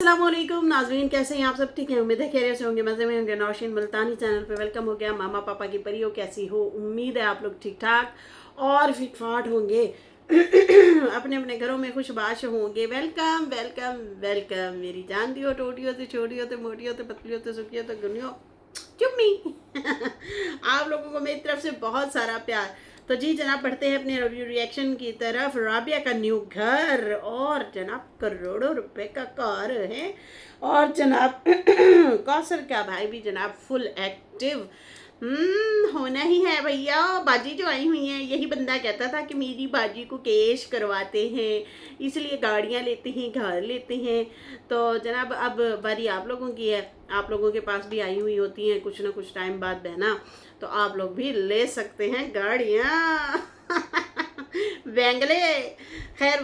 अस्सलामुअलैकुम नाज़रीन, कैसे हैं आप सब? ठीक है, उम्मीद है खैरियत से होंगे, मज़े में होंगे। नौशीन मुल्तानी चैनल पे वेलकम हो गया। मामा पापा की परियों, कैसी हो? उम्मीद है आप लोग ठीक ठाक और फिट फाट होंगे। अपने अपने घरों में खुशबाश होंगे। वेलकम वेलकम वेलकम मेरी जान दियो, टोटियों से छोटियों से मोटियों से पतलियों से सुखियों से गुनियों चुम्मी। आप लोगों को मेरी तरफ से बहुत सारा प्यार। तो जी जनाब, बढ़ते हैं अपने रिव्यू रिएक्शन की तरफ। राबिया का न्यू घर और जनाब करोड़ों रुपए का कार है। और जनाब कौसर का भाई भी जनाब फुल एक्टिव। होना ही है भैया। बाजी जो आई हुई हैं, यही बंदा कहता था कि मेरी बाजी को केश करवाते हैं, इसलिए गाड़ियां लेते हैं, घर लेते हैं। तो जनाब अब बारी आप लोगों की है। आप लोगों के पास भी आई हुई होती हैं कुछ ना कुछ टाइम बाद बहना, तो आप लोग भी ले सकते हैं गाड़ियाँ। बेंगले। खैर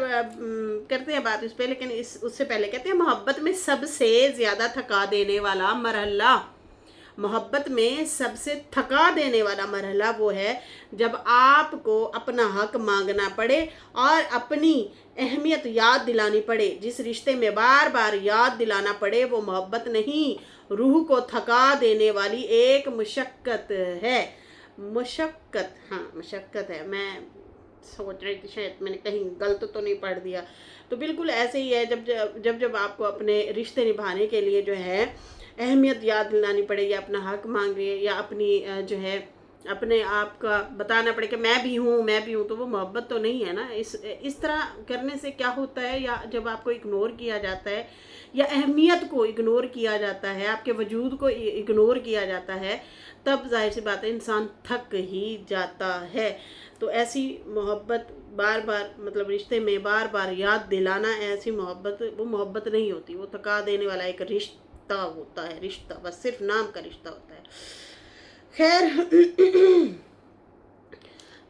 करते हैं बात इस पे, लेकिन इस उससे पहले कहते हैं मोहब्बत में सबसे ज़्यादा थका देने वाला मरहला, मोहब्बत में सबसे थका देने वाला मरहला वो है जब आपको अपना हक मांगना पड़े और अपनी अहमियत याद दिलानी पड़े। जिस रिश्ते में बार बार याद दिलाना पड़े वो मोहब्बत नहीं, रूह को थका देने वाली एक मुशक्क़त है। मुशक्क़त, हाँ मुशक्क़त है। मैं सोच रही थी शायद मैंने कहीं गलत तो नहीं पढ़ दिया। तो बिल्कुल ऐसे ही है, जब आपको अपने रिश्ते निभाने के लिए जो है अहमियत याद दिलानी पड़े, या अपना हक मांगे, या अपनी जो है अपने आप का बताना पड़े कि मैं भी हूँ मैं भी हूँ, तो वो मोहब्बत तो नहीं है ना। इस तरह करने से क्या होता है, या जब आपको इग्नोर किया जाता है या अहमियत को इग्नोर किया जाता है, आपके वजूद को इग्नोर किया जाता है, तब जाहिर सी बात है इंसान थक ही जाता है। तो ऐसी मोहब्बत बार बार, मतलब रिश्ते में बार बार याद दिलाना, ऐसी मोहब्बत वो मोहब्बत नहीं होती, वो थका देने वाला एक रिश्ता होता है। रिश्ता बस सिर्फ नाम का रिश्ता होता है। खैर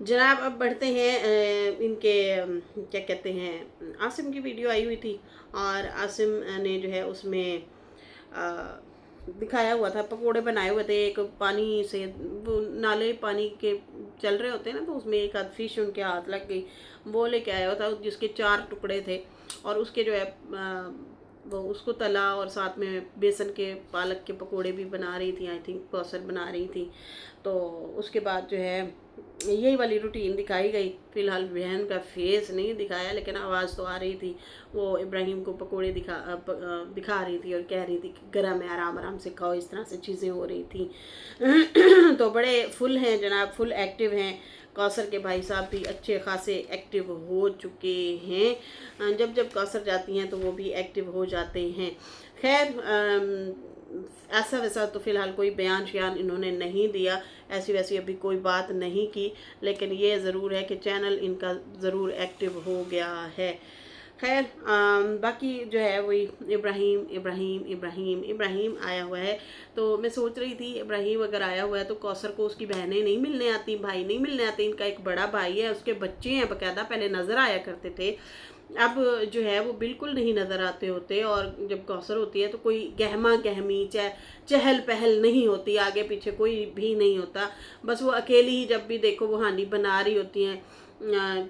जनाब अब बढ़ते हैं इनके क्या कहते हैं, आसिम की वीडियो आई हुई थी और आसिम ने जो है उसमें दिखाया हुआ था, पकोड़े बनाए हुए थे। एक पानी से, वो नाले पानी के चल रहे होते हैं ना, तो उसमें एक आध फिश उनके हाथ लग गई। वो लेके आया हुआ था जिसके 4 टुकड़े थे, और उसके जो है वो उसको तला, और साथ में बेसन के पालक के पकोड़े भी बना रही थी, आई थिंक कौसर बना रही थी। तो उसके बाद जो है यही वाली रूटीन दिखाई गई। फ़िलहाल बहन का फेस नहीं दिखाया, लेकिन आवाज़ तो आ रही थी। वो इब्राहिम को पकोड़े दिखा रही थी और कह रही थी कि गरम है, आराम आराम से खाओ। इस तरह से चीज़ें हो रही थी। तो बड़े फुल हैं जनाब, फुल एक्टिव हैं। कौसर के भाई साहब भी अच्छे खासे एक्टिव हो चुके हैं। जब जब कौसर जाती हैं तो वो भी एक्टिव हो जाते हैं। खैर ऐसा वैसा तो फ़िलहाल कोई बयान शयान इन्होंने नहीं दिया, ऐसी वैसी अभी कोई बात नहीं की, लेकिन ये ज़रूर है कि चैनल इनका ज़रूर एक्टिव हो गया है। खैर बाकी जो है वही इब्राहिम इब्राहिम इब्राहिम इब्राहिम आया हुआ है। तो मैं सोच रही थी इब्राहिम अगर आया हुआ है तो कौसर को उसकी बहनें नहीं मिलने आती, भाई नहीं मिलने आते। इनका एक बड़ा भाई है, उसके बच्चे हैं बकायदा, पहले नज़र आया करते थे, अब जो है वो बिल्कुल नहीं नज़र आते होते। और जब कौसर होती है तो कोई गहमा गहमी चहल पहल नहीं होती, आगे पीछे कोई भी नहीं होता। बस वो अकेली ही जब भी देखो वो हांडी बना रही होती हैं,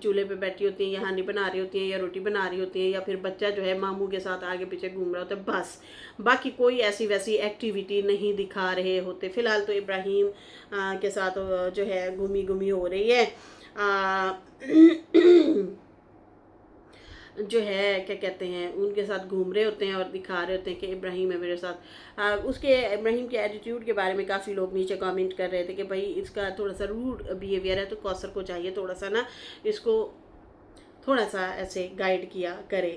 चूल्हे पे बैठी होती हैं, या हांडी बना रही होती हैं, या रोटी बना रही होती हैं, या फिर बच्चा जो है मामू के साथ आगे पीछे घूम रहा होता है, बस। बाकी कोई ऐसी वैसी एक्टिविटी नहीं दिखा रहे होते। फ़िलहाल तो इब्राहिम के साथ जो है घूमी घूमी हो रही है। जो है क्या कहते हैं, उनके साथ घूम रहे होते हैं और दिखा रहे होते हैं कि इब्राहिम है मेरे साथ। उसके इब्राहिम के एटीट्यूड के बारे में काफ़ी लोग नीचे कमेंट कर रहे थे कि भाई इसका थोड़ा सा रूड बिहेवियर है, तो कौसर को चाहिए थोड़ा सा ना इसको थोड़ा सा ऐसे गाइड किया करे।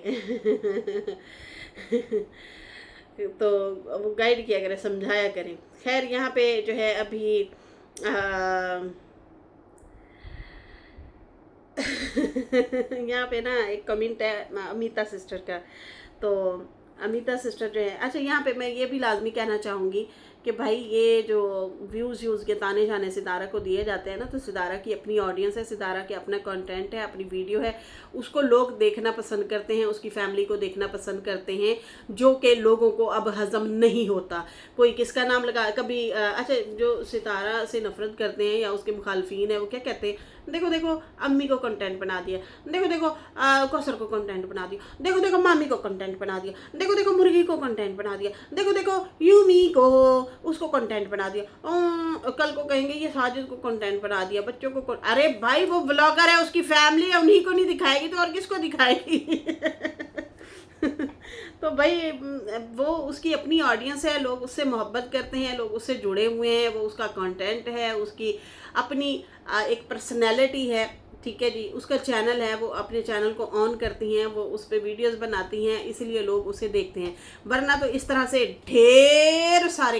तो वो गाइड किया करे, समझाया करें। खैर यहाँ पे जो है अभी यहाँ पे ना एक कमेंट है अमिता सिस्टर का। तो अमिता सिस्टर जो है, अच्छा यहाँ पे मैं ये भी लाजमी कहना चाहूँगी कि भाई ये जो व्यूज़ के ताने जाने सितारा को दिए जाते हैं ना, तो सितारा की अपनी ऑडियंस है, सितारा के अपना कंटेंट है, अपनी वीडियो है, उसको लोग देखना पसंद करते हैं, उसकी फैमिली को देखना पसंद करते हैं, जो कि लोगों को अब हज़म नहीं होता। कोई किसका नाम लगा कभी अच्छा जो सितारा से नफ़रत करते हैं या उसके मुखालफिन है, वो क्या कहते हैं, देखो देखो अम्मी को कंटेंट बना दिया, देखो देखो कौसर को कंटेंट बना दिया, देखो देखो मामी को कंटेंट बना दिया, देखो देखो मुर्गी को कंटेंट बना दिया, देखो देखो यूमी को उसको कंटेंट बना दिया, कल को कहेंगे ये साजिद को कंटेंट बना दिया, बच्चों को अरे भाई वो ब्लॉगर है, उसकी फैमिली है, उन्हीं को नहीं दिखाएगी तो और किसको दिखाएगी। तो भाई वो उसकी अपनी ऑडियंस है, लोग उससे मोहब्बत करते हैं, लोग उससे जुड़े हुए हैं, वो उसका कंटेंट है, उसकी अपनी एक पर्सनैलिटी है, ठीक है जी, उसका चैनल है, वो अपने चैनल को ऑन करती हैं, वो उस पर वीडियोस बनाती हैं, इसीलिए लोग उसे देखते हैं। वरना तो इस तरह से ढेर सारे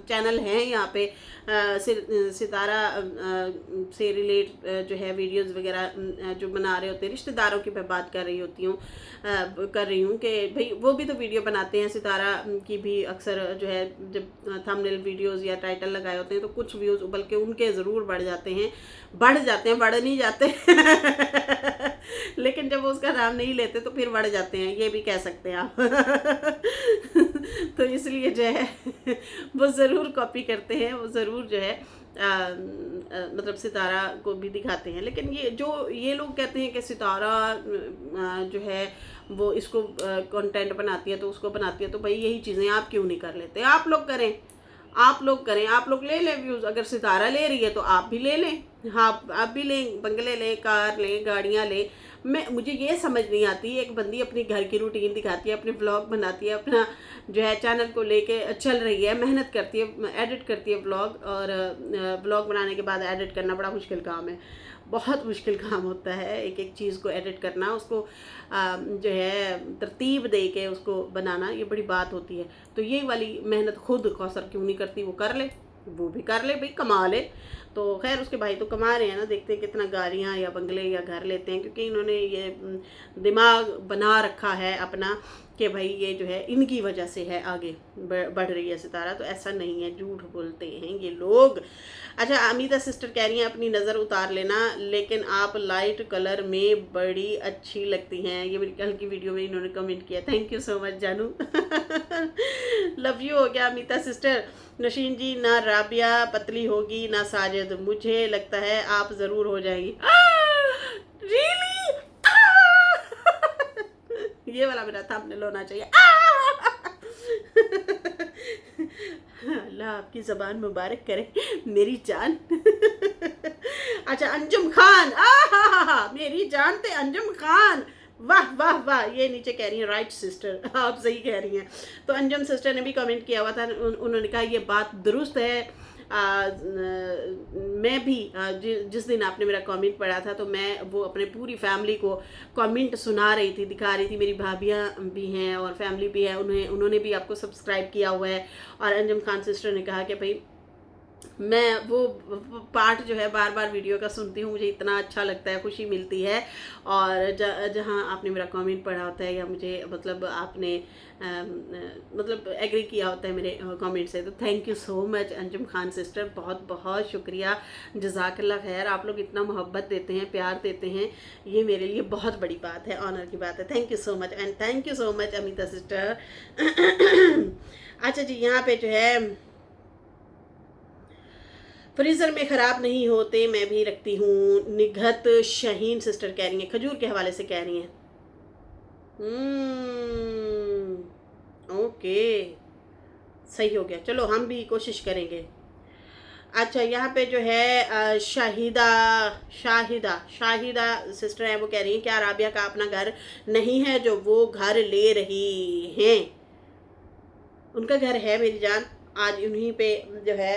चैनल हैं यहाँ पे सितारा से रिलेट जो है वीडियोस वगैरह जो बना रहे होते हैं, रिश्तेदारों की मैं बात कर रही हूँ कि भाई वो भी तो वीडियो बनाते हैं। सितारा की भी अक्सर जो है जब थंबनेल वीडियोस या टाइटल लगाए होते हैं तो कुछ व्यूज़ बल्कि उनके ज़रूर बढ़ जाते हैं, बढ़ नहीं जाते लेकिन जब वो उसका नाम नहीं लेते तो फिर बढ़ जाते हैं, ये भी कह सकते हैं आप। तो इसलिए जो है वो ज़रूर कॉपी करते हैं, वो ज़रूर जो है मतलब सितारा को भी दिखाते हैं। लेकिन ये लोग कहते हैं कि सितारा जो है वो इसको कंटेंट बनाती है तो उसको बनाती है, तो भाई यही चीज़ें आप क्यों नहीं कर लेते? आप लोग करें, आप लोग ले लें व्यूज़। अगर सितारा ले रही है तो आप भी ले लें, हाँ आप भी लें, बंगले लें, कार लें, गाड़ियाँ लें। मुझे ये समझ नहीं आती, एक बंदी अपनी घर की रूटीन दिखाती है, अपने व्लॉग बनाती है, अपना जो है चैनल को लेके चल रही है, मेहनत करती है, एडिट करती है व्लॉग, और व्लॉग बनाने के बाद एडिट करना बड़ा मुश्किल काम है, बहुत मुश्किल काम होता है एक एक चीज़ को एडिट करना, उसको जो है तरतीब दे के उसको बनाना, ये बड़ी बात होती है। तो ये वाली मेहनत खुद कौसर क्यों नहीं करती? वो कर ले, वो भी कर ले भाई, कमा ले। तो खैर उसके भाई तो कमा रहे हैं ना, देखते हैं कितना गाड़ियाँ या बंगले या घर लेते हैं, क्योंकि इन्होंने ये दिमाग बना रखा है अपना कि भाई ये जो है इनकी वजह से है आगे बढ़ रही है सितारा। तो ऐसा नहीं है, झूठ बोलते हैं ये लोग। अच्छा, अमिता सिस्टर कह रही हैं अपनी नज़र उतार लेना, लेकिन आप लाइट कलर में बड़ी अच्छी लगती हैं। ये मेरी कल की वीडियो में इन्होंने कमेंट किया, थैंक यू सो मच जानू। लव यू हो गया अमिता सिस्टर। नशीन जी, ना राबिया पतली होगी ना साजिद, मुझे लगता है आप ज़रूर हो जाएगी। रियली? ये वाला मेरा थंबनेल होना चाहिए। अल्लाह आपकी ज़बान मुबारक करे मेरी जान। अच्छा, अंजुम खान, मेरी जान ते अंजुम खान, वाह वाह वाह। ये नीचे कह रही हैं राइट सिस्टर, आप सही कह रही हैं। तो अंजुम सिस्टर ने भी कमेंट किया हुआ था, उन्होंने कहा ये बात दुरुस्त है। मैं भी जिस दिन आपने मेरा कमेंट पढ़ा था तो मैं वो अपने पूरी फैमिली को कमेंट सुना रही थी, दिखा रही थी। मेरी भाभियाँ भी हैं और फैमिली भी है, उन्होंने भी आपको सब्सक्राइब किया हुआ है। और अंजुम खान सिस्टर ने कहा कि भाई मैं वो पार्ट जो है बार बार वीडियो का सुनती हूँ, मुझे इतना अच्छा लगता है, खुशी मिलती है। और जहाँ आपने मेरा कमेंट पढ़ा होता है या मुझे मतलब आपने मतलब एग्री किया होता है मेरे कमेंट से, तो thank you so much Anjum Khan sister, बहुत बहुत शुक्रिया, जज़ाकल्लाह खैर। आप लोग इतना मोहब्बत देते हैं, प्यार देते हैं, ये मेरे लिए बहुत बड़ी बात है, ऑनर की बात है। Thank you so much and thank you so much Amita sister. अच्छा जी, यहाँ पे जो है फ्रीज़र में ख़राब नहीं होते, मैं भी रखती हूँ। निघत शहीन सिस्टर कह रही हैं, खजूर के हवाले से कह रही हैं। ओके, सही हो गया, चलो हम भी कोशिश करेंगे। अच्छा, यहाँ पे जो है शाहिदा सिस्टर है, वो कह रही हैं क्या राबिया का अपना घर नहीं है जो वो घर ले रही हैं? उनका घर है मेरी जान, आज उन्हीं पे जो है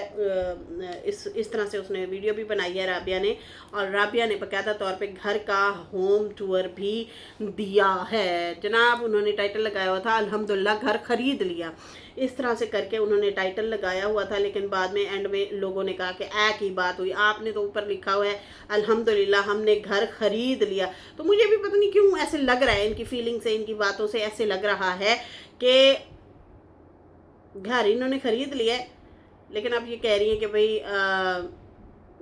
इस तरह से उसने वीडियो भी बनाई है राबिया ने, और राबिया ने बाकायदा तौर पे घर का होम टूर भी दिया है जनाब। उन्होंने टाइटल लगाया हुआ था अल्हम्दुलिल्लाह घर खरीद लिया, इस तरह से करके उन्होंने टाइटल लगाया हुआ था। लेकिन बाद में एंड में लोगों ने कहा कि एक ही बात हुई, आपने तो ऊपर लिखा हुआ है अल्हम्दुलिल्लाह हमने घर खरीद लिया। तो मुझे भी पता नहीं क्यों ऐसे लग रहा है, इनकी फीलिंग से, इनकी बातों से ऐसे लग रहा है कि घर इन्होंने ख़रीद लिया है। लेकिन अब ये कह रही हैं कि भाई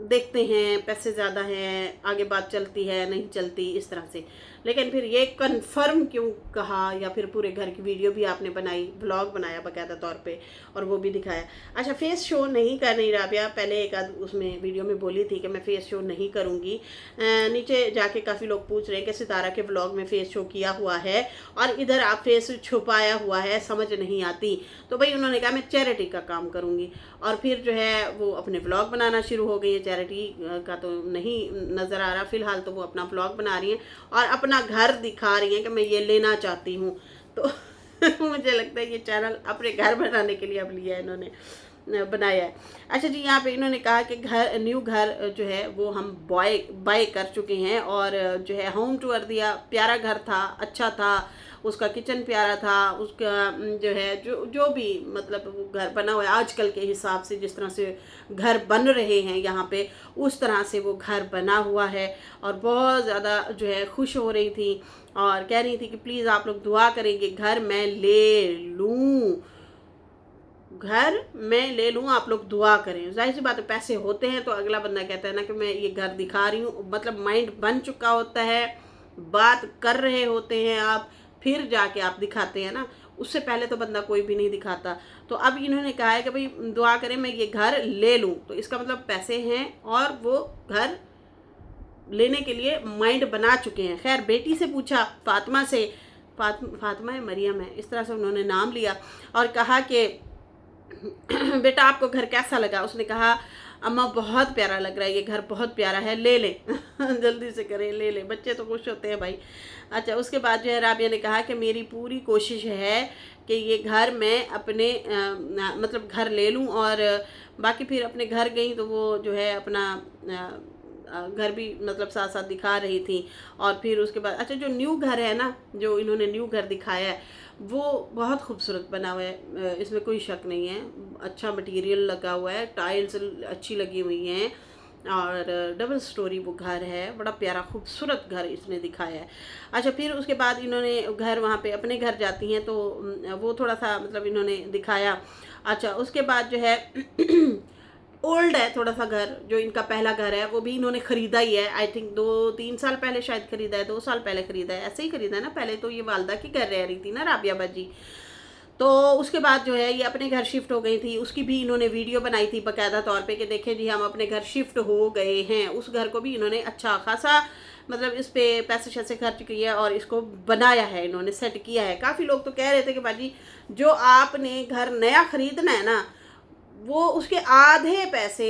देखते हैं, पैसे ज़्यादा हैं, आगे बात चलती है नहीं चलती, इस तरह से। लेकिन फिर ये कंफर्म क्यों कहा, या फिर पूरे घर की वीडियो भी आपने बनाई, व्लॉग बनाया बाकायदा तौर पे, और वो भी दिखाया। अच्छा, फेस शो नहीं कर रही राबिया, पहले एक आध उसमें वीडियो में बोली थी कि मैं फेस शो नहीं करूँगी। नीचे जाके काफ़ी लोग पूछ रहे हैं कि सितारा के व्लॉग में फेस शो किया हुआ है और इधर आप फेस छुपाया हुआ है, समझ नहीं आती। तो भाई उन्होंने कहा मैं चैरिटी का काम करूँगी, और फिर जो है वो अपने व्लॉग बनाना शुरू हो गई है। चैरिटी का तो नहीं नज़र आ रहा फिलहाल, तो वो अपना व्लॉग बना रही हैं और अपना घर दिखा रही हैं कि मैं ये लेना चाहती हूँ। तो मुझे लगता है ये चैनल अपने घर बनाने के लिए अब लिया है इन्होंने, बनाया है। अच्छा जी, यहाँ पे इन्होंने कहा कि न्यू घर जो है वो हम बाय कर चुके हैं, और जो है होम टूर दिया, प्यारा घर था, अच्छा था, उसका किचन प्यारा था, उसका जो है जो भी मतलब वो घर बना हुआ है आजकल के हिसाब से, जिस तरह से घर बन रहे हैं यहाँ पे, उस तरह से वो घर बना हुआ है। और बहुत ज़्यादा जो है खुश हो रही थी और कह रही थी कि प्लीज़ आप लोग दुआ करेंगे, घर मैं ले लूँ, घर मैं ले लूँ, आप लोग दुआ करें। जाहिर सी बात है, पैसे होते हैं तो अगला बंदा कहता है ना कि मैं ये घर दिखा रही हूँ, मतलब माइंड बन चुका होता है, बात कर रहे होते हैं आप, फिर जाके आप दिखाते हैं ना, उससे पहले तो बंदा कोई भी नहीं दिखाता। तो अब इन्होंने कहा है कि भाई दुआ करें मैं ये घर ले लूँ, तो इसका मतलब पैसे हैं और वो घर लेने के लिए माइंड बना चुके हैं। खैर, बेटी से पूछा, फातिमा से, फातिमा है, मरियम है, इस तरह से उन्होंने नाम लिया, और कहा कि बेटा आपको घर कैसा लगा? उसने कहा अम्मा बहुत प्यारा लग रहा है, ये घर बहुत प्यारा है, ले ले जल्दी से करें, ले ले, बच्चे तो खुश होते हैं भाई। अच्छा, उसके बाद जो है राबिया ने कहा कि मेरी पूरी कोशिश है कि ये घर मैं अपने मतलब घर ले लूँ, और बाकी फिर अपने घर गई तो वो जो है अपना घर भी मतलब साथ साथ दिखा रही थी। और फिर उसके बाद अच्छा, जो न्यू घर है ना, जो इन्होंने न्यू घर दिखाया है, वो बहुत खूबसूरत बना हुआ है, इसमें कोई शक नहीं है। अच्छा मटेरियल लगा हुआ है, टाइल्स अच्छी लगी हुई हैं, और डबल स्टोरी वो घर है, बड़ा प्यारा खूबसूरत घर इसने दिखाया है। अच्छा, फिर उसके बाद इन्होंने घर, वहाँ पे अपने घर जाती हैं तो वो थोड़ा सा मतलब इन्होंने दिखाया। अच्छा, उसके बाद जो है ओल्ड है थोड़ा सा घर, जो इनका पहला घर है वो भी इन्होंने ख़रीदा ही है, आई थिंक 2-3 साल पहले शायद ख़रीदा है, 2 साल पहले ख़रीदा है, ऐसे ही ख़रीदा है ना। पहले तो ये वालदा की घर रह रही थी ना राबिया बाजी, तो उसके बाद जो है ये अपने घर शिफ्ट हो गई थी। उसकी भी इन्होंने वीडियो बनाई थी बाकायदा तौर पे कि देखें जी हम अपने घर शिफ्ट हो गए हैं। उस घर को भी इन्होंने अच्छा खासा मतलब इस पे पैसे शैसे खर्च किए और इसको बनाया है, इन्होंने सेट किया है। काफ़ी लोग तो कह रहे थे कि बाजी जो आपने घर नया ख़रीदना है ना, वो उसके आधे पैसे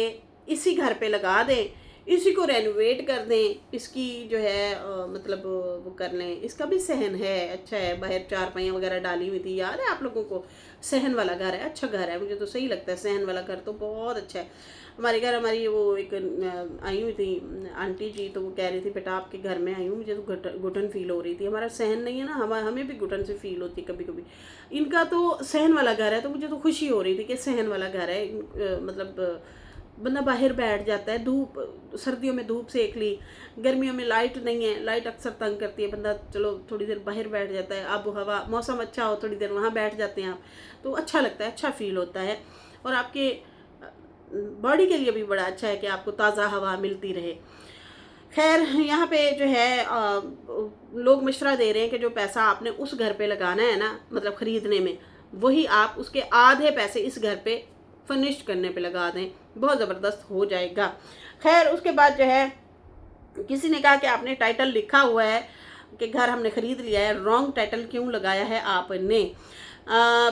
इसी घर पे लगा दें, इसी को रेनोवेट कर दें, इसकी जो है मतलब वो कर लें। इसका भी सहन है, अच्छा है, बाहर चारपाइयाँ वगैरह डाली हुई थी, याद है आप लोगों को? सहन वाला घर है, अच्छा घर है, मुझे तो सही लगता है, सहन वाला घर तो बहुत अच्छा है। हमारे घर हमारी वो एक आई हुई थी आंटी जी, तो वो कह रही थी बेटा आपके घर में आई हूँ, मुझे तो घुटन फील हो रही थी। हमारा सहन नहीं है ना, हमें भी घुटन से फील होती है कभी कभी। इनका तो सहन वाला घर है, तो मुझे तो खुशी हो रही थी कि सहन वाला घर है। मतलब बंदा बाहर बैठ जाता है, धूप सर्दियों में धूप सेक ली, गर्मियों में लाइट नहीं है, लाइट अक्सर तंग करती है, बंदा चलो थोड़ी देर बाहर बैठ जाता है, आबो हवा मौसम अच्छा हो थोड़ी देर वहाँ बैठ जाते हैं आप, तो अच्छा लगता है, अच्छा फील होता है। और आपके बॉडी के लिए भी बड़ा अच्छा है कि आपको ताज़ा हवा मिलती रहे। खैर, यहाँ पे जो है लोग मशवरा दे रहे हैं कि जो पैसा आपने उस घर पे लगाना है ना, मतलब ख़रीदने में, वही आप उसके आधे पैसे इस घर पे फर्निश्ड करने पे लगा दें, बहुत ज़बरदस्त हो जाएगा। खैर, उसके बाद जो है किसी ने कहा कि आपने टाइटल लिखा हुआ है कि घर हमने ख़रीद लिया है, रॉन्ग टाइटल क्यों लगाया है आपने?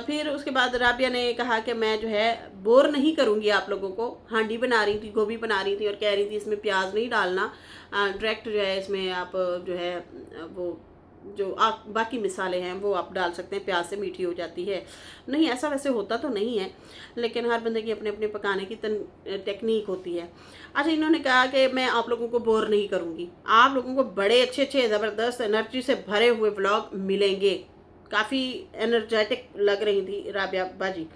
फिर उसके बाद राबिया ने कहा कि मैं जो है बोर नहीं करूँगी आप लोगों को। हांडी बना रही थी, गोभी बना रही थी और कह रही थी इसमें प्याज नहीं डालना, डायरेक्ट जो है इसमें आप जो है वो जो आप बाकी मिसाले हैं वो आप डाल सकते हैं, प्याज से मीठी हो जाती है। नहीं, ऐसा वैसे होता तो नहीं है, लेकिन हर बंदे की अपने अपने पकाने की टेक्निक होती है। अच्छा, इन्होंने कहा कि मैं आप लोगों को बोर नहीं करूँगी, आप लोगों को बड़े अच्छे अच्छे ज़बरदस्त एनर्जी से भरे हुए व्लॉग मिलेंगे। काफ़ी एनर्जेटिक लग रही थी राबिया बाजी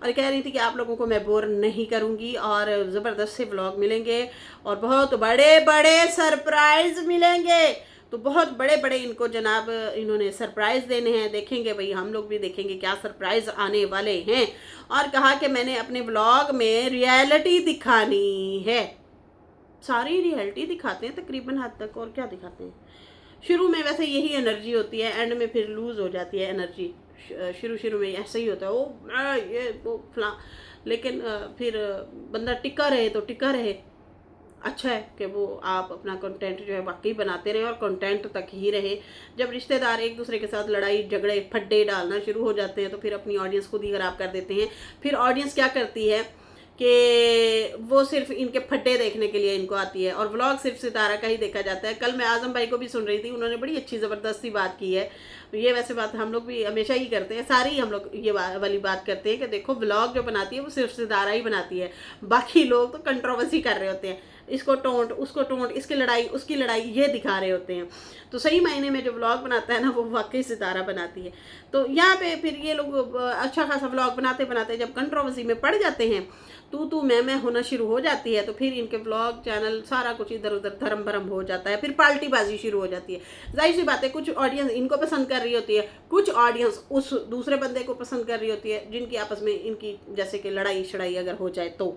और कह रही थी कि आप लोगों को मैं बोर नहीं करूँगी और ज़बरदस्त से व्लॉग मिलेंगे और बहुत बड़े बड़े सरप्राइज़ मिलेंगे। तो बहुत बड़े बड़े इनको जनाब इन्होंने सरप्राइज़ देने हैं, देखेंगे भाई, हम लोग भी देखेंगे क्या सरप्राइज़ आने वाले हैं। और कहा कि मैंने अपने व्लॉग में रियलिटी दिखानी है, सारी रियलिटी दिखाते हैं तकरीबन हद तक, और क्या दिखाते हैं, शुरू में वैसे यही एनर्जी होती है, एंड में फिर लूज़ हो जाती है एनर्जी। शुरू में ऐसा ही होता है, ये वो फला, लेकिन फिर बंदा टिका रहे तो टिका रहे। अच्छा है कि वो आप अपना कंटेंट जो है वाकई बनाते रहे और कंटेंट तक ही रहे। जब रिश्तेदार एक दूसरे के साथ लड़ाई झगड़े फड्डे डालना शुरू हो जाते हैं तो फिर अपनी ऑडियंस खुद ही खराब कर देते हैं। फिर ऑडियंस क्या करती है कि वो सिर्फ इनके फड्डे देखने के लिए इनको आती है, और व्लॉग सिर्फ सितारा का ही देखा जाता है। कल मैं आजम भाई को भी सुन रही थी, उन्होंने बड़ी अच्छी ज़बरदस्ती बात की है। ये वैसे बात हम लोग भी हमेशा ही करते हैं, सारी ही हम लोग ये वाली बात करते हैं कि देखो व्लॉग जो बनाती है वो सिर्फ सितारा ही बनाती है, बाकी लोग तो कंट्रोवर्सी कर रहे होते हैं, इसको टोंट उसको टोंट, इसकी लड़ाई उसकी लड़ाई ये दिखा रहे होते हैं। तो सही मायने में जो व्लॉग बनाता है ना वो वाकई सितारा बनाती है। तो यहाँ पे फिर ये लोग अच्छा खासा व्लॉग बनाते बनाते जब कंट्रोवर्सी में पड़ जाते हैं, तू मैं होना शुरू हो जाती है, तो फिर इनके व्लॉग चैनल सारा कुछ इधर उधर धर्म भरम हो जाता है। फिर पाल्टीबाजी शुरू हो जाती है। जाहिर सी बात है, कुछ ऑडियंस इनको पसंद कर रही होती है, कुछ ऑडियंस उस दूसरे बंदे को पसंद कर रही होती है, जिनकी आपस में इनकी जैसे कि लड़ाई शड़ाई अगर हो जाए तो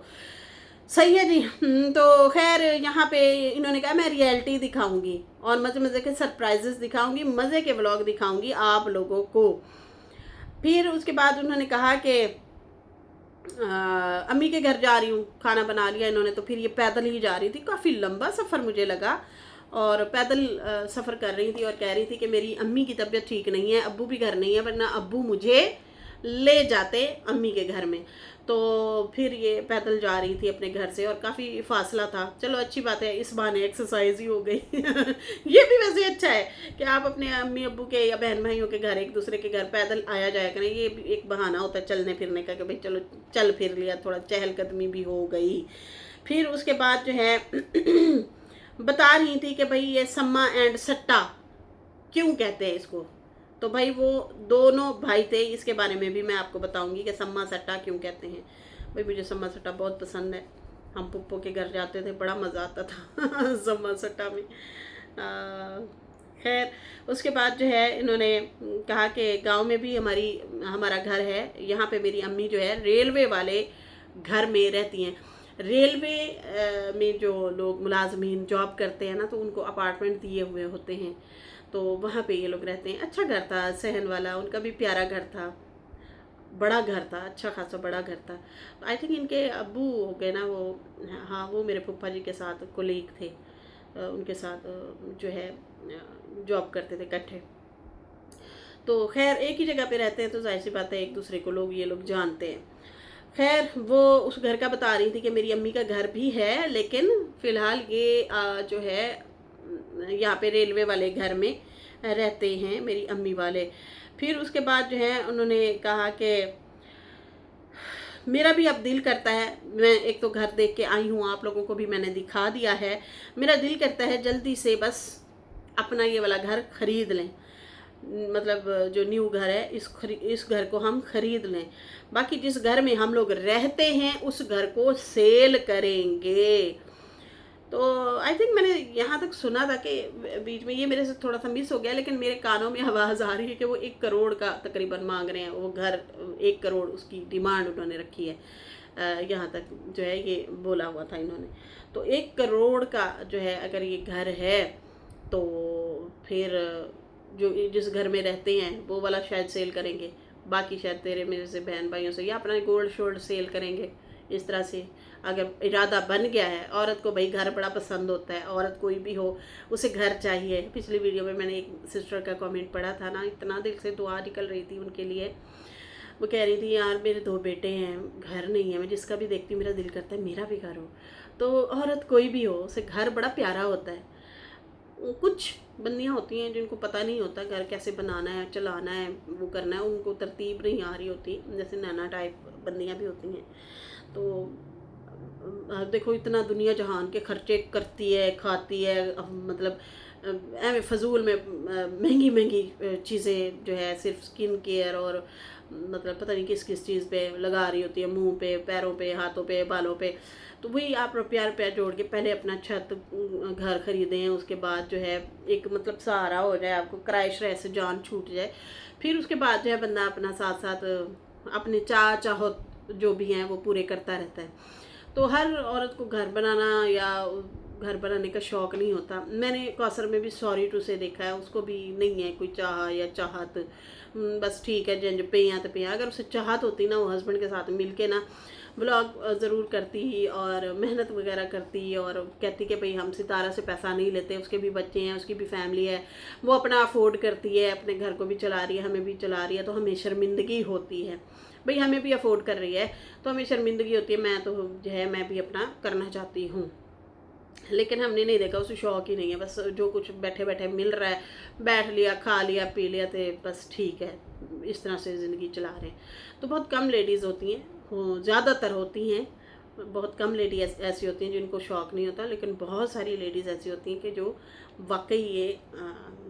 सही है जी। तो खैर यहाँ पे इन्होंने कहा मैं रियलिटी दिखाऊंगी और मज़े मज़े के सरप्राइजेस दिखाऊंगी, मज़े के व्लॉग दिखाऊंगी आप लोगों को। फिर उसके बाद उन्होंने कहा कि अम्मी के घर जा रही हूँ, खाना बना लिया इन्होंने, तो फिर ये पैदल ही जा रही थी। काफ़ी लंबा सफ़र मुझे लगा, और पैदल सफ़र कर रही थी और कह रही थी कि मेरी अम्मी की तबीयत ठीक नहीं है, अब्बू भी घर नहीं है, वरना अब्बू मुझे ले जाते अम्मी के घर में। तो फिर ये पैदल जा रही थी अपने घर से और काफ़ी फासला था। चलो अच्छी बात है, इस बहाने एक्सरसाइज ही हो गई। ये भी वैसे अच्छा है कि आप अपने अम्मी अब्बू के या बहन भाइयों के घर एक दूसरे के घर पैदल आया जाया करें। ये भी एक बहाना होता है चलने फिरने का कि भाई चलो चल फिर लिया, थोड़ा चहलकदमी भी हो गई। फिर उसके बाद जो है बता रही थी कि भाई ये सम्मा एंड सट्टा क्यों कहते हैं इसको। तो भाई वो दोनों भाई थे, इसके बारे में भी मैं आपको बताऊंगी कि सम्मा सट्टा क्यों कहते हैं। भाई मुझे सम्मा सट्टा बहुत पसंद है, हम पुप्पो के घर जाते थे, बड़ा मज़ा आता था सम्मा सट्टा में। खैर उसके बाद जो है इन्होंने कहा कि गांव में भी हमारा घर है, यहाँ पे मेरी अम्मी जो है रेलवे वाले घर में रहती हैं। रेलवे में जो लोग मुलाजमीन जॉब करते हैं ना, तो उनको अपार्टमेंट दिए हुए होते हैं, तो वहाँ पे ये लोग रहते हैं। अच्छा घर था, सहन वाला, उनका भी प्यारा घर था, बड़ा घर था, अच्छा खासा बड़ा घर था। आई थिंक इनके अब्बू हो गए ना वो, हाँ वो मेरे फूफा जी के साथ कोलीग थे, उनके साथ जो है जॉब करते थे इकट्ठे। तो खैर एक ही जगह पे रहते हैं तो जाहिर सी बात है एक दूसरे को ये लोग जानते हैं। खैर वो उस घर का बता रही थी कि मेरी अम्मी का घर भी है, लेकिन फ़िलहाल ये जो है यहाँ पे रेलवे वाले घर में रहते हैं मेरी अम्मी वाले। फिर उसके बाद जो है उन्होंने कहा कि मेरा भी अब दिल करता है, मैं एक तो घर देख के आई हूँ, आप लोगों को भी मैंने दिखा दिया है, मेरा दिल करता है जल्दी से बस अपना ये वाला घर खरीद लें, मतलब जो न्यू घर है इस घर को हम खरीद लें। बाकी जिस घर में हम लोग रहते हैं उस घर को सेल करेंगे। तो आई थिंक मैंने यहाँ तक सुना था कि बीच में ये मेरे से थोड़ा सा मिस हो गया, लेकिन मेरे कानों में आवाज़ आ रही है कि वो 1 करोड़ का तकरीबन मांग रहे हैं वो घर, 1 करोड़ उसकी डिमांड उन्होंने रखी है। यहाँ तक जो है ये बोला हुआ था इन्होंने। तो 1 करोड़ का जो है अगर ये घर है तो फिर जो जिस घर में रहते हैं वो वाला शायद सेल करेंगे, बाकी शायद तेरे मेरे से बहन भाइयों से या अपना गोल्ड शोल्ड सेल करेंगे। इस तरह से अगर इरादा बन गया है, औरत को भाई घर बड़ा पसंद होता है, औरत कोई भी हो उसे घर चाहिए। पिछली वीडियो में मैंने एक सिस्टर का कमेंट पढ़ा था ना, इतना दिल से दुआ निकल रही थी उनके लिए। वो कह रही थी यार मेरे 2 बेटे हैं, घर नहीं है, मैं जिसका भी देखती हूँ मेरा दिल करता है मेरा भी घर हो। तो औरत कोई भी हो उसे घर बड़ा प्यारा होता है। कुछ बंदियाँ होती हैं जिनको पता नहीं होता घर कैसे बनाना है, चलाना है, वो करना है, उनको तरतीब नहीं आ रही होती, जैसे नैना टाइप बंदियाँ भी होती हैं। तो देखो इतना दुनिया जहान के खर्चे करती है, खाती है, मतलब एवं फजूल में महंगी महंगी चीज़ें जो है सिर्फ स्किन केयर और मतलब पता नहीं किस किस चीज़ पे लगा रही होती है, मुंह पे, पैरों पे, हाथों पे, बालों पे। तो वही आप रुपया रुपया जोड़ के पहले अपना छत घर खरीदें, उसके बाद जो है एक मतलब सहारा हो जाए आपको, किराए शराए से जान छूट जाए। फिर उसके बाद जो है बंदा अपना साथ साथ अपने चाहत जो भी हैं वो पूरे करता रहता है। तो हर औरत को घर बनाना या घर बनाने का शौक़ नहीं होता। मैंने कौसर में भी सॉरी टू से देखा है, उसको भी नहीं है कोई चाह या चाहत, बस ठीक है जंज पे या तो पे। अगर उसे चाहत होती ना, वो हस्बैंड के साथ मिल के ना व्लॉग ज़रूर करती ही और मेहनत वगैरह करती और कहती कि भाई हम सितारा से पैसा नहीं लेते, उसके भी बच्चे हैं, उसकी भी फैमिली है, वो अपना अफोर्ड करती है, अपने घर को भी चला रही है, हमें भी चला रही है, तो हमें शर्मिंदगी होती है। भाई हमें भी अफोर्ड कर रही है तो हमें शर्मिंदगी होती है। मैं तो जो है मैं भी अपना करना चाहती हूँ, लेकिन हमने नहीं देखा, उसे शौक ही नहीं है। बस जो कुछ बैठे बैठे मिल रहा है, बैठ लिया, खा लिया, पी लिया, तो बस ठीक है, इस तरह से ज़िंदगी चला रहे हैं। तो बहुत कम लेडीज़ होती हैं, ज़्यादातर होती हैं, बहुत कम लेडी ऐसी होती हैं जिनको शौक़ नहीं होता, लेकिन बहुत सारी लेडीज़ ऐसी होती हैं कि जो वाकई ये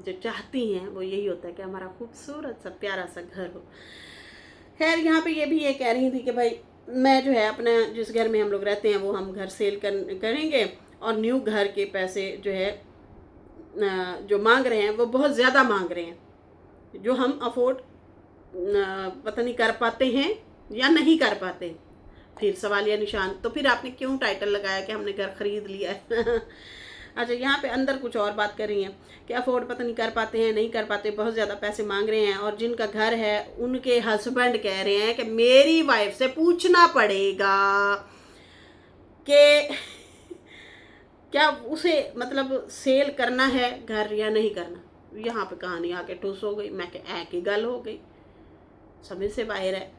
जो चाहती हैं वो यही होता है कि हमारा खूबसूरत सा प्यारा सा घर हो। खैर यहाँ पे ये भी ये कह रही थी कि भाई मैं जो है अपना जिस घर में हम लोग रहते हैं वो हम घर सेल करेंगे और न्यू घर के पैसे जो है जो मांग रहे हैं वो बहुत ज़्यादा मांग रहे हैं, जो हम अफोर्ड पता नहीं कर पाते हैं या नहीं कर पाते। फिर सवालिया निशान, तो फिर आपने क्यों टाइटल लगाया कि हमने घर खरीद लिया है? अच्छा, यहाँ पे अंदर कुछ और बात कर रही हैं कि अफोर्ड पता नहीं कर पाते हैं, नहीं कर पाते, बहुत ज़्यादा पैसे मांग रहे हैं, और जिनका घर है उनके हस्बैंड कह रहे हैं कि मेरी वाइफ से पूछना पड़ेगा कि क्या उसे मतलब सेल करना है घर या नहीं करना। यहाँ पे कहानी आके ठूस हो गई। मैं क्या एक ही गल हो गई, समझ से बाहर है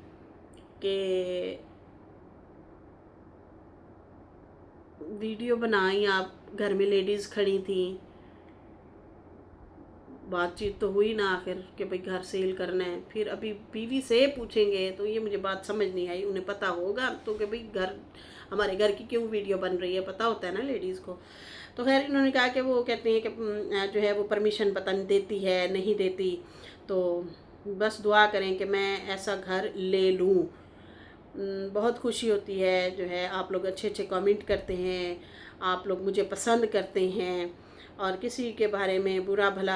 कि वीडियो बनाई, आप घर में लेडीज़ खड़ी थी, बातचीत तो हुई ना आखिर कि भाई घर सेल करना है, फिर अभी बीवी से पूछेंगे, तो ये मुझे बात समझ नहीं आई। उन्हें पता होगा तो कि भाई घर हमारे घर की क्यों वीडियो बन रही है, पता होता है ना लेडीज़ को। तो खैर इन्होंने कहा कि वो कहते हैं कि जो है वो परमिशन पता नहीं देती है, नहीं देती, तो बस दुआ करें कि मैं ऐसा घर ले लूँ। बहुत खुशी होती है जो है, आप लोग अच्छे अच्छे कमेंट करते हैं, आप लोग मुझे पसंद करते हैं, और किसी के बारे में बुरा भला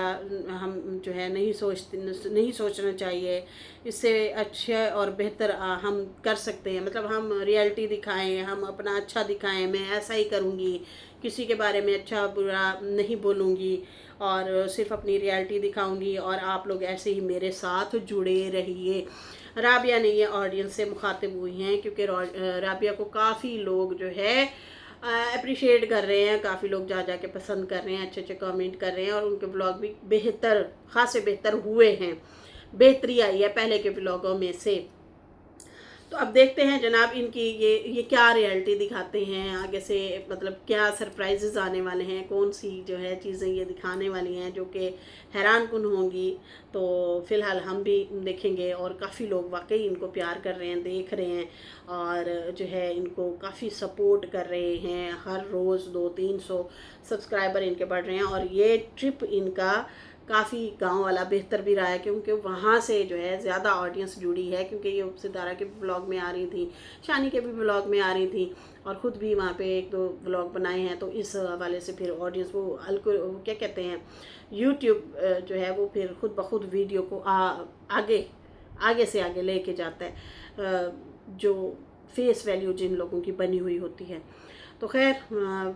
हम जो है नहीं सोचना चाहिए। इससे अच्छे और बेहतर हम कर सकते हैं, मतलब हम रियलिटी दिखाएं, हम अपना अच्छा दिखाएं। मैं ऐसा ही करूँगी, किसी के बारे में अच्छा बुरा नहीं बोलूँगी और सिर्फ अपनी रियलिटी दिखाऊँगी, और आप लोग ऐसे ही मेरे साथ जुड़े रहिए। राबिया ने ये ऑडियंस से मुखातिब हुई हैं क्योंकि राबिया को काफ़ी लोग जो है अप्रिशिएट कर रहे हैं, काफ़ी लोग जा के पसंद कर रहे हैं, अच्छे अच्छे कमेंट कर रहे हैं, और उनके ब्लॉग भी बेहतर खासे बेहतर हुए हैं, बेहतरी आई है पहले के ब्लॉगों में से। तो अब देखते हैं जनाब इनकी ये क्या रियलिटी दिखाते हैं आगे से, मतलब क्या सरप्राइजेज़ आने वाले हैं, कौन सी जो है चीज़ें ये दिखाने वाली हैं जो कि हैरान कुन होंगी। तो फ़िलहाल हम भी देखेंगे, और काफ़ी लोग वाकई इनको प्यार कर रहे हैं, देख रहे हैं, और जो है इनको काफ़ी सपोर्ट कर रहे हैं। हर रोज़ 200-300 सब्सक्राइबर इनके बढ़ रहे हैं, और ये ट्रिप इनका काफ़ी गांव वाला बेहतर भी रहा है क्योंकि वहाँ से जो है ज़्यादा ऑडियंस जुड़ी है, क्योंकि ये सितारा के ब्लॉग में आ रही थी, शानी के भी ब्लॉग में आ रही थी, और ख़ुद भी वहाँ पे 1-2 ब्लॉग बनाए हैं। तो इस हवाले से फिर ऑडियंस वो क्या कहते हैं, यूट्यूब जो है वो फिर ख़ुद ब खुद वीडियो को आगे से आगे लेके जाता है, जो फेस वैल्यू जिन लोगों की बनी हुई होती है। तो खैर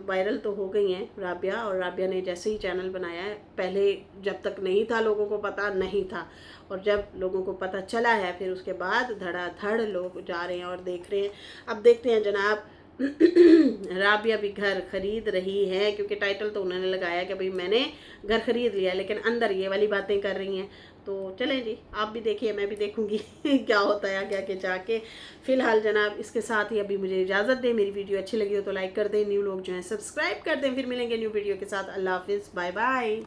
वायरल तो हो गई हैं राबिया, और राबिया ने जैसे ही चैनल बनाया है, पहले जब तक नहीं था लोगों को पता नहीं था, और जब लोगों को पता चला है फिर उसके बाद धड़ाधड़ लोग जा रहे हैं और देख रहे हैं। अब देखते हैं जनाब राबिया भी घर खरीद रही है, क्योंकि टाइटल तो उन्होंने लगाया कि भाई मैंने घर खरीद लिया, लेकिन अंदर ये वाली बातें कर रही हैं। तो चलें जी, आप भी देखिए, मैं भी देखूंगी क्या होता है आगे आगे जाके। फ़िलहाल जनाब इसके साथ ही अभी मुझे इजाज़त दें। मेरी वीडियो अच्छी लगी हो तो लाइक कर दें, न्यू लोग जो हैं सब्सक्राइब कर दें। फिर मिलेंगे न्यू वीडियो के साथ। अल्लाह हाफिज़, बाय बाय।